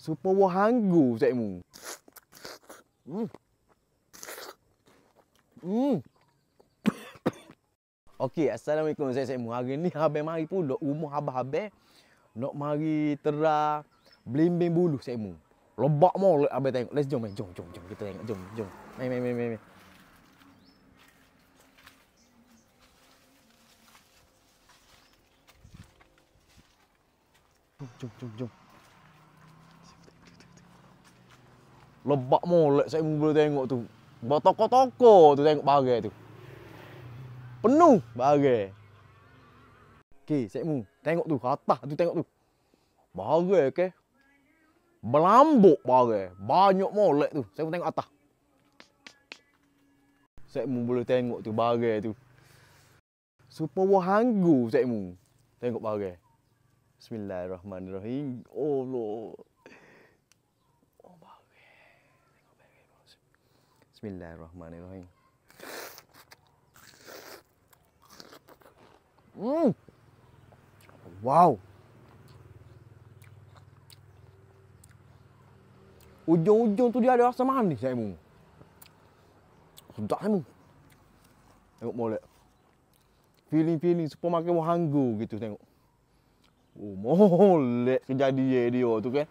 Supaya hanggu saya mu. Okey, assalamualaikum saya mu. Hari ni habis mari pula rumah habis-habis nak mari tera belimbing bulu saya mu. Lobak molek habis tengok. Let's jom kita tengok. Jom. Mai. Jom. Lebak molek saya boleh tengok tu. Bertoko-toko tu tengok bagai tu. Penuh bagai. Okey, saya mu. Tengok tu, atas tu tengok tu. Bagai ke? Berlambuk bagai. Banyak molek tu. Saya mu tengok atas. Saya mu boleh tengok tu bagai tu. Supaya hanggu saya mu. Tengok bagai. Bismillahirrahmanirrahim. Allah. Bismillahirrahmanirrahim. Wow. Ujung-ujung tu dia ada rasa manis saya mu. Sedap saya mu. Tengok molek. Feeling supaya makan hanggu gitu tengok. Oh, molek kejadian dia tu kan.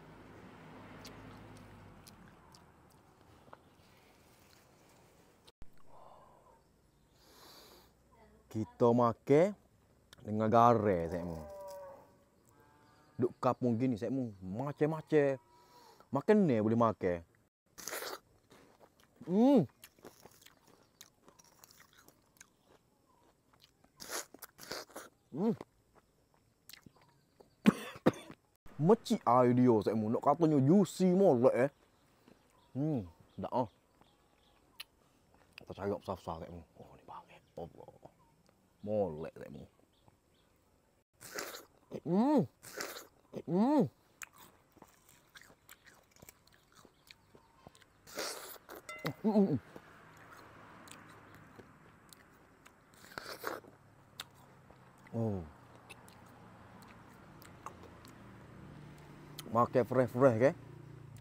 Kita makan dengan garam saya mu. Duk kampung gini saya mu, macam-macam. Makan ni boleh makan. Mecik air dia saya mu. Nak katanya juicy molek dah ah. Kita cari besar-besar saya mu. Oh, ni banget. Allah. Molek saya mu. Oh. Makan fresh ke?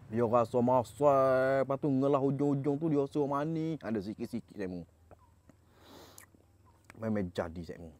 Dia rasa masak, lepas tu ngelah ujung-ujung tu dia rasa manis. Ada sikit-sikit saya mu. Memang jadi saya mu.